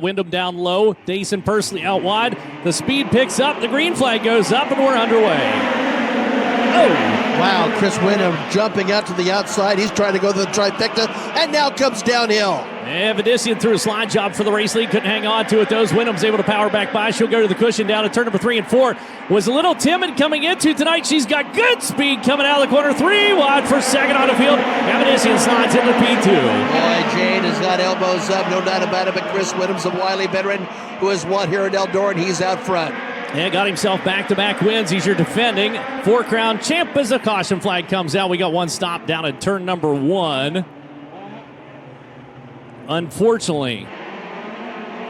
Wyndham down low, Dason Pursley out wide. The speed picks up, the green flag goes up, and we're underway. Oh! Wow, Chris Wyndham jumping out to the outside. He's trying to go to the trifecta, and now comes downhill. Avedissian threw a slide job for the race lead, couldn't hang on to it. Wyndham's able to power back by. She'll go to the cushion down to turn number 3 and 4. Was a little timid coming into tonight. She's got good speed coming out of the corner. 3 wide for second on the field. Avedissian slides into P2. Boy, Jade has got elbows up, no doubt about it, but Chris Wyndham's a wily veteran who has won here at Eldora, and he's out front. And got himself back-to-back wins. He's your defending four-crown champ as the caution flag comes out. We got one stop down at turn number 1. Unfortunately,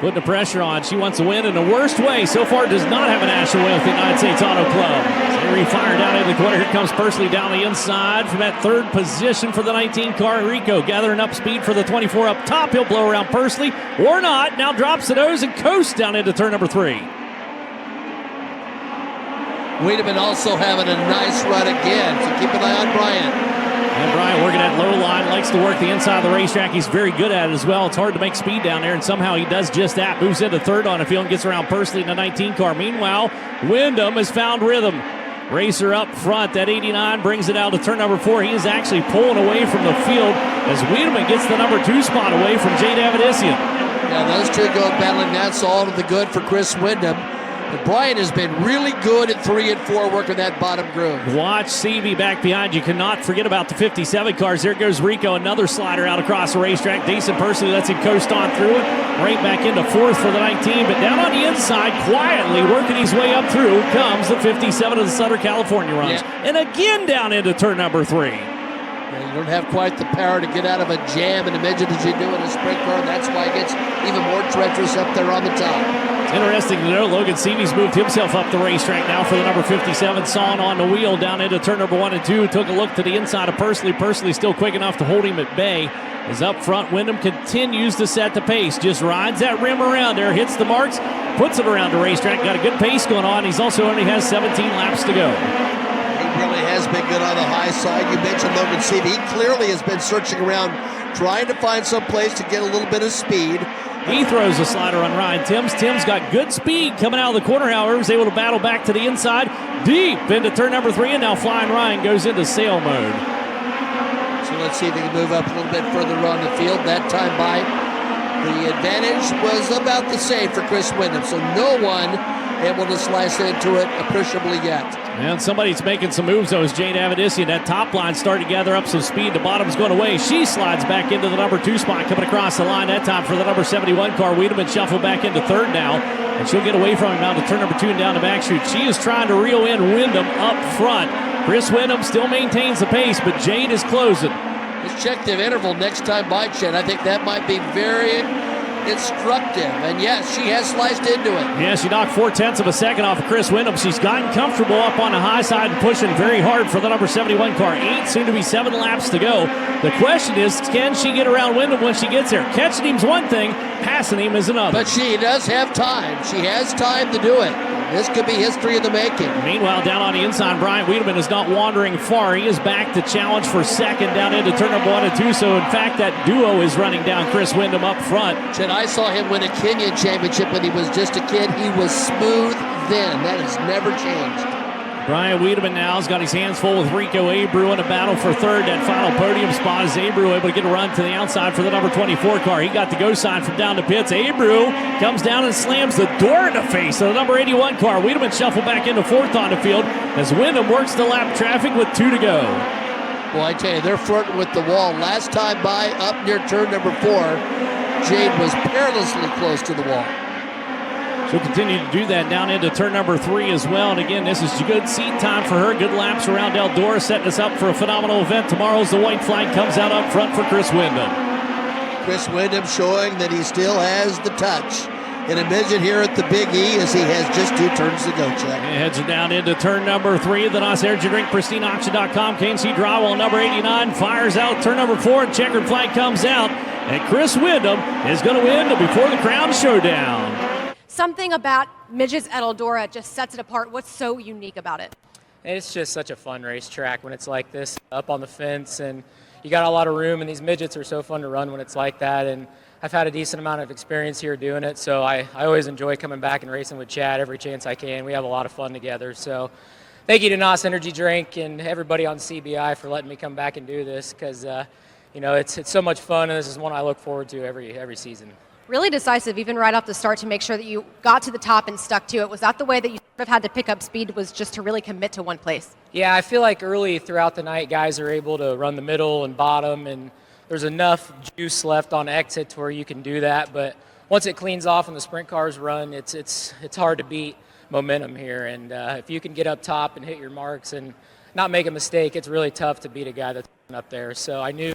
putting the pressure on. She wants to win in the worst way. So far, does not have a national win with the United States Auto Club. They refire down in the corner. Here comes Pursley down the inside from that third position for the 19 car. Rico gathering up speed for the 24 up top. He'll blow around Pursley or not. Now drops the nose and coasts down into turn number 3. Wiedemann also having a nice run again, so keep an eye on Bryant. And Bryant working that low line, likes to work the inside of the racetrack. He's very good at it as well. It's hard to make speed down there, and somehow he does just that. Moves into third on the field and gets around Pursley in the 19 car. Meanwhile, Wyndham has found rhythm. Racer up front, that 89 brings it out to turn number 4. He is actually pulling away from the field as Wiedemann gets the number 2 spot away from Jade Avedissian. Yeah, those two go battling. That's all to the good for Chris Wyndham. But Brian has been really good at 3 and 4 working that bottom groove. Watch CV back behind. You cannot forget about the 57 cars. There goes Rico, another slider out across the racetrack. Dason Pursley lets him coast on through it. Right back into 4th for the 19, but down on the inside, quietly working his way up through, comes the 57 of the Southern California runs. Yeah. And again down into turn number 3. Yeah, you don't have quite the power to get out of a jam in a midget as you do in a sprint car. That's why it gets even more treacherous up there on the top. Interesting to know, Logan Seavey's moved himself up the racetrack now for the number 57. Sawing on the wheel down into turn number 1 and 2. Took a look to the inside of Pursley. Pursley still quick enough to hold him at bay. As up front, Wyndham continues to set the pace. Just rides that rim around there, hits the marks, puts it around the racetrack. Got a good pace going on. He's also only has 17 laps to go. He really has been good on the high side. You mentioned Logan Seavey. He clearly has been searching around, trying to find some place to get a little bit of speed. He throws a slider on Ryan Timms. Timms got good speed coming out of the corner, however, was able to battle back to the inside, deep into turn number 3, and now Flying Ryan goes into sail mode. So let's see if he can move up a little bit further on the field. That time by, the advantage was about the same for Chris Wyndham, so no one able to slice into it appreciably yet. And somebody's making some moves, though, is Jade Avedissian. That top line starting to gather up some speed. The bottom's going away. She slides back into the number 2 spot, coming across the line that time for the number 71 car. Wiedemann shuffled back into third now, and she'll get away from him down to turn number 2 and down the back chute. She is trying to reel in Wyndham up front. Chris Wyndham still maintains the pace, but Jade is closing. Let's check the interval next time by, Chet. I think that might be very instructive, and yes, she has sliced into it. Yeah, she knocked 0.4 of a second off of Chris Wyndham. She's gotten comfortable up on the high side and pushing very hard for the number 71 car. 8, soon to be 7 laps to go. The question is, can she get around Wyndham when she gets there? Catching him's one thing, passing him is another. But she does have time. She has time to do it. This could be history in the making. Meanwhile, down on the inside, Bryant Wiedemann is not wandering far. He is back to challenge for second down into turn number 1 and 2. So, in fact, that duo is running down Chris Wyndham up front. Chet, I saw him win a Kenyan championship when he was just a kid. He was smooth then. That has never changed. Bryant Wiedemann now has got his hands full with Rico Abreu in a battle for third. That final podium spot is Abreu able to get a run to the outside for the number 24 car. He got the go sign from down the pits. Abreu comes down and slams the door in the face of the number 81 car. Wiedemann shuffled back into 4th on the field as Wyndham works the lap traffic with 2 to go. Well, I tell you, they're flirting with the wall. Last time by, up near turn number 4, Jade was perilously close to the wall. She'll continue to do that down into turn number 3 as well. And again, this is good seat time for her. Good laps around Eldora, setting us up for a phenomenal event. Tomorrow's the white flag comes out up front for Chris Wyndham. Chris Wyndham showing that he still has the touch in a midget here at the Big E as he has just 2 turns to go, Chuck. And heads down into turn number 3 of the NOS Energy Drink, PristineAuction.com. KNC Drywall number 89 fires out turn number 4, and checkered flag comes out. And Chris Wyndham is going to win the Before the Crown Showdown. Something about Midgets at Eldora just sets it apart. What's so unique about it? It's just such a fun racetrack when it's like this, up on the fence, and you got a lot of room, and these midgets are so fun to run when it's like that. And I've had a decent amount of experience here doing it, so I always enjoy coming back and racing with Chad every chance I can. We have a lot of fun together. So thank you to NOS Energy Drink and everybody on CBI for letting me come back and do this, because it's so much fun, and this is one I look forward to every season. Really decisive, even right off the start, to make sure that you got to the top and stuck to it. Was that the way that you sort of had to pick up speed, was just to really commit to one place? Yeah, I feel like early throughout the night, guys are able to run the middle and bottom, and there's enough juice left on exit to where you can do that. But once it cleans off and the sprint cars run, it's hard to beat momentum here. And if you can get up top and hit your marks and not make a mistake, it's really tough to beat a guy that's up there. So I knew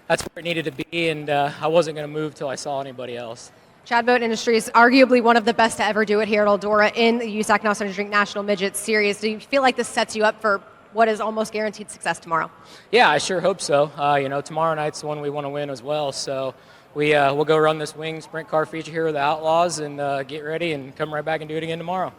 that's where it needed to be, and I wasn't going to move till I saw anybody else. Chad Boat Industries, arguably one of the best to ever do it here at Eldora in the USAC NOS Energy Drink National Midget Series. Do you feel like this sets you up for what is almost guaranteed success tomorrow? Yeah, I sure hope so. Tomorrow night's the one we want to win as well. So we'll go run this wing sprint car feature here with the Outlaws and get ready and come right back and do it again tomorrow.